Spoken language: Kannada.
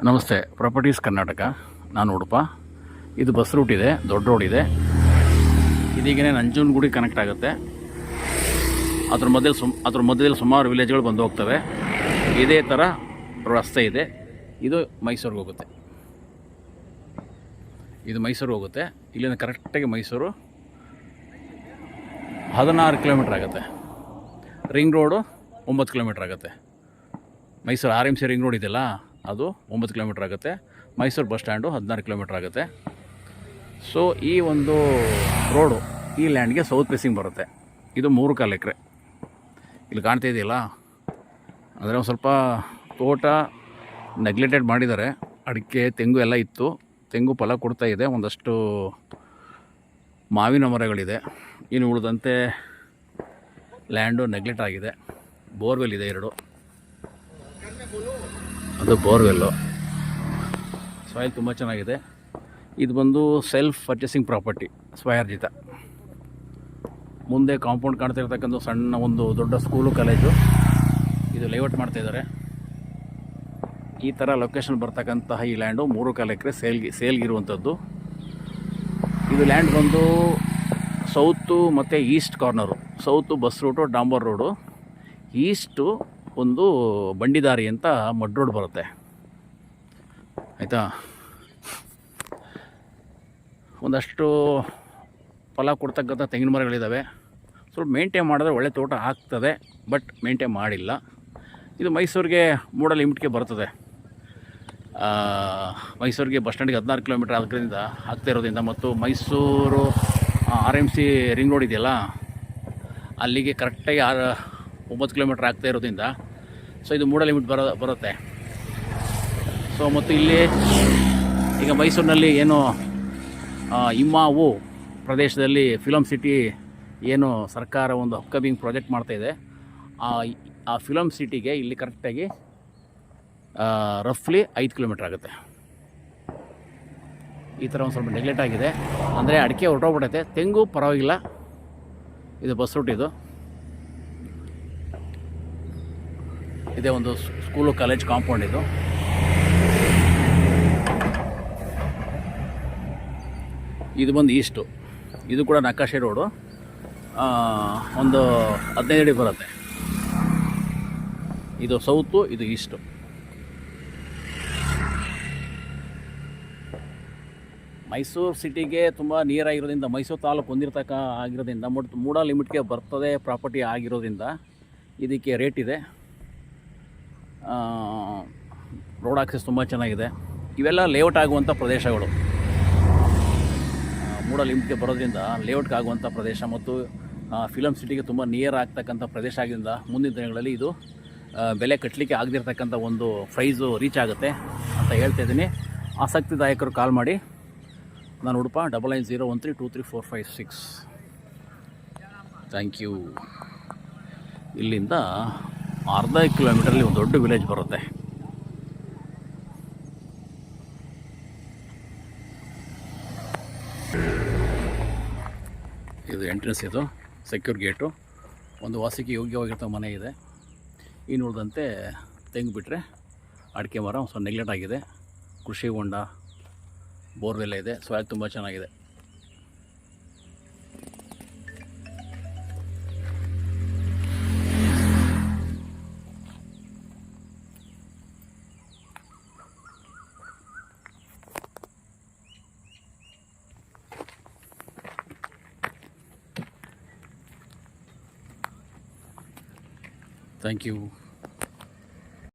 ನಮಸ್ತೆ, ಪ್ರಾಪರ್ಟೀಸ್ ಕರ್ನಾಟಕ. ನಾನು ಉಡುಪ. ಇದು ಬಸ್ ರೂಟ್ ಇದೆ, ದೊಡ್ಡ ರೋಡ್ ಇದೆ. ಇದೀಗನೇ ನಂಜನಗೂಡಿಗೆ ಕನೆಕ್ಟ್ ಆಗುತ್ತೆ. ಅದ್ರ ಮಧ್ಯದಲ್ಲಿ ಸುಮಾರು ವಿಲೇಜ್ಗಳು ಬಂದು ಹೋಗ್ತವೆ. ಇದೇ ಥರ ರಸ್ತೆ ಇದೆ. ಇದು ಮೈಸೂರಿಗೆ ಹೋಗುತ್ತೆ. ಇಲ್ಲಿಂದ ಕರೆಕ್ಟಾಗಿ ಮೈಸೂರು 16 ಕಿಲೋಮೀಟ್ರ್ ಆಗುತ್ತೆ. ರಿಂಗ್ ರೋಡು 9 ಕಿಲೋಮೀಟ್ರ್ ಆಗುತ್ತೆ. ಮೈಸೂರು RMC ರಿಂಗ್ ರೋಡ್ ಇದೆಯಲ್ಲ, ಅದು 9 ಕಿಲೋಮೀಟ್ರ್ ಆಗುತ್ತೆ. ಮೈಸೂರು ಬಸ್ ಸ್ಟ್ಯಾಂಡು 16 ಕಿಲೋಮೀಟ್ರ್ ಆಗುತ್ತೆ. ಸೊ ಈ ಒಂದು ರೋಡು ಈ ಲ್ಯಾಂಡ್ಗೆ ಸೌತ್ ಫೇಸಿಂಗ್ ಬರುತ್ತೆ. ಇದು 3.25 ಎಕರೆ. ಇಲ್ಲಿ ಕಾಣ್ತಾ ಇದೆಯಲ್ಲ, ಅಂದರೆ ಒಂದು ಸ್ವಲ್ಪ ತೋಟ ನೆಗ್ಲೆಕ್ಟೆಡ್ ಮಾಡಿದ್ದಾರೆ. ಅಡಿಕೆ, ತೆಂಗು ಎಲ್ಲ ಇತ್ತು. ತೆಂಗು ಫಲ ಕೊಡ್ತಾ ಇದೆ. ಒಂದಷ್ಟು ಮಾವಿನ ಮರಗಳಿದೆ. ಇನ್ನು ಉಳಿದಂತೆ ಲ್ಯಾಂಡು ನೆಗ್ಲೆಕ್ಟ್ ಆಗಿದೆ. ಬೋರ್ವೆಲ್ ಇದೆ 2. ಅದು ಬೋರ್ವೆಲ್ಲು. ಸಾಯಿಲ್ ತುಂಬ ಚೆನ್ನಾಗಿದೆ. ಇದು ಬಂದು ಸೆಲ್ಫ್ ಪರ್ಚೇಸಿಂಗ್ ಪ್ರಾಪರ್ಟಿ, ಸ್ವಯಾರ್ಜಿತ. ಮುಂದೆ ಕಾಂಪೌಂಡ್ ಕಾಣ್ತಾ ಇರ್ತಕ್ಕಂಥ ಸಣ್ಣ ಒಂದು ದೊಡ್ಡ ಸ್ಕೂಲು, ಕಾಲೇಜು ಇದು ಲೇಔಟ್ ಮಾಡ್ತಾಯಿದ್ದಾರೆ. ಈ ಥರ ಲೊಕೇಶನ್ ಬರ್ತಕ್ಕಂತಹ ಈ ಲ್ಯಾಂಡು 3.25 ಎಕರೆ ಸೇಲ್ಗಿರುವಂಥದ್ದು. ಇದು ಲ್ಯಾಂಡ್ ಬಂದು ಸೌತು ಮತ್ತು east corner. South bus route, ಡಾಂಬರ್ ರೋಡು. ಈಸ್ಟು ಒಂದು ಬಂಡಿದಾರಿ ಅಂತ ಮಡ್ ರೋಡ್ ಬರುತ್ತೆ, ಆಯಿತಾ. ಒಂದಷ್ಟು ಫಲ ಕೊಡ್ತಕ್ಕಂಥ ತೆಂಗಿನ ಮರಗಳಿದ್ದಾವೆ. ಸ್ವಲ್ಪ ಮೇಂಟೈನ್ ಮಾಡಿದ್ರೆ ಒಳ್ಳೆ ತೋಟ ಆಗ್ತದೆ, ಬಟ್ ಮೇಂಟೈನ್ ಮಾಡಿಲ್ಲ. ಇದು ಮೈಸೂರಿಗೆ ಮೂಡ ಲಿಮಿಟ್ಗೆ ಬರ್ತದೆ. ಮೈಸೂರಿಗೆ ಬಸ್ ಸ್ಟ್ಯಾಂಡಿಗೆ 16 ಕಿಲೋಮೀಟ್ರ್ ಆಗ್ತಾ ಇರೋದ್ರಿಂದ, ಮತ್ತು ಮೈಸೂರು RMC ರಿಂಗ್ ರೋಡ್ ಇದೆಯಲ್ಲ, ಅಲ್ಲಿಗೆ ಕರೆಕ್ಟಾಗಿ 9 ಕಿಲೋಮೀಟ್ರ್ ಆಗ್ತಾ ಇರೋದ್ರಿಂದ ಸೊ ಇದು ಮೂಡ ಲಿಮಿಟ್ ಬರುತ್ತೆ. ಸೊ ಮತ್ತು ಇಲ್ಲಿ ಈಗ ಮೈಸೂರಿನಲ್ಲಿ ಏನು ಇಮ್ಮಾವು ಪ್ರದೇಶದಲ್ಲಿ ಫಿಲಮ್ ಸಿಟಿ ಏನು ಸರ್ಕಾರ ಒಂದು ಅಪ್ಕಮಿಂಗ್ ಪ್ರಾಜೆಕ್ಟ್ ಮಾಡ್ತಾಯಿದೆ, ಆ ಫಿಲಮ್ ಸಿಟಿಗೆ ಇಲ್ಲಿ ಕರೆಕ್ಟಾಗಿ ರಫ್ಲಿ 5 ಕಿಲೋಮೀಟ್ರ್ ಆಗುತ್ತೆ. ಈ ಥರ ಒಂದು ಸ್ವಲ್ಪ ನೆಗ್ಲೆಕ್ಟ್ ಆಗಿದೆ. ಅಂದರೆ ಅಡಿಕೆ ಹೊರಟೋಗ್ಬಿಡುತ್ತೆ. ತೆಂಗು ಪರವಾಗಿಲ್ಲ. ಇದು ಬಸ್ ರೂಟ್. ಇದೇ ಒಂದು ಸ್ಕೂಲು, ಕಾಲೇಜ್ ಕಾಂಪೌಂಡ್. ಇದು ಬಂದು ಈಸ್ಟು. ಇದು ಕೂಡ ನಕಾಶೆ ರೋಡು. ಒಂದು 15 ಅಡಿ ಬರುತ್ತೆ. ಇದು ಸೌತು, ಇದು ಈಸ್ಟು. ಮೈಸೂರು ಸಿಟಿಗೆ ತುಂಬ ನಿಯರಾಗಿರೋದ್ರಿಂದ, ಮೈಸೂರು ತಾಲೂಕು ಆಗಿರೋದ್ರಿಂದ, ಮೂಡ ಲಿಮಿಟ್ಗೆ ಬರ್ತದೆ ಪ್ರಾಪರ್ಟಿ ಆಗಿರೋದ್ರಿಂದ ಇದಕ್ಕೆ ರೇಟ್ ಇದೆ. ರೋಡ್ ಆಕ್ಸೆಸ್ ತುಂಬ ಚೆನ್ನಾಗಿದೆ. ಇವೆಲ್ಲ ಲೇಔಟ್ ಆಗುವಂಥ ಪ್ರದೇಶಗಳು. ಮೂಡ ಲಿಮಿಟ್ಗೆ ಬರೋದ್ರಿಂದ ಲೇಔಟ್ಗೆ ಆಗುವಂಥ ಪ್ರದೇಶ ಮತ್ತು ಫಿಲಮ್ ಸಿಟಿಗೆ ತುಂಬ ನಿಯರ್ ಆಗ್ತಕ್ಕಂಥ ಪ್ರದೇಶ ಆಗಿದ್ದರಿಂದ ಮುಂದಿನ ದಿನಗಳಲ್ಲಿ ಇದು ಬೆಲೆ ಕಟ್ಟಲಿಕ್ಕೆ ಆಗದಿರ್ತಕ್ಕಂಥ ಒಂದು ಪ್ರೈಸು ರೀಚ್ ಆಗುತ್ತೆ ಅಂತ ಹೇಳ್ತಾ ಇದ್ದೀನಿ. ಆಸಕ್ತಿದಾಯಕರು ಕಾಲ್ ಮಾಡಿ. ನಾನು ಉಡುಪ 9901323456. Thank you. ಇಲ್ಲಿಂದ ಅರ್ಧ ಕಿಲೋಮೀಟ್ರಲ್ಲಿ ಒಂದು ದೊಡ್ಡ ವಿಲೇಜ್ ಬರುತ್ತೆ. ಇದು ಎಂಟ್ರೆನ್ಸ್. ಇದು ಸೆಕ್ಯೂರ್ ಗೇಟು. ಒಂದು ವಾಸಕ್ಕೆ ಯೋಗ್ಯವಾಗಿರ್ತಕ್ಕ ಮನೆ ಇದೆ. ಇನ್ನು ಉಳಿದಂತೆ ತೆಂಗು ಬಿಟ್ಟರೆ ಅಡಿಕೆ ಮರ ಸ್ವಲ್ಪ ನೆಗ್ಲೆಕ್ಟ್ ಆಗಿದೆ. ಕೃಷಿ ಹೊಂಡ, ಬೋರ್ವೆಲ್ಲ ಇದೆ. ಸಾಯಿಲ್ ತುಂಬ ಚೆನ್ನಾಗಿದೆ. Thank you.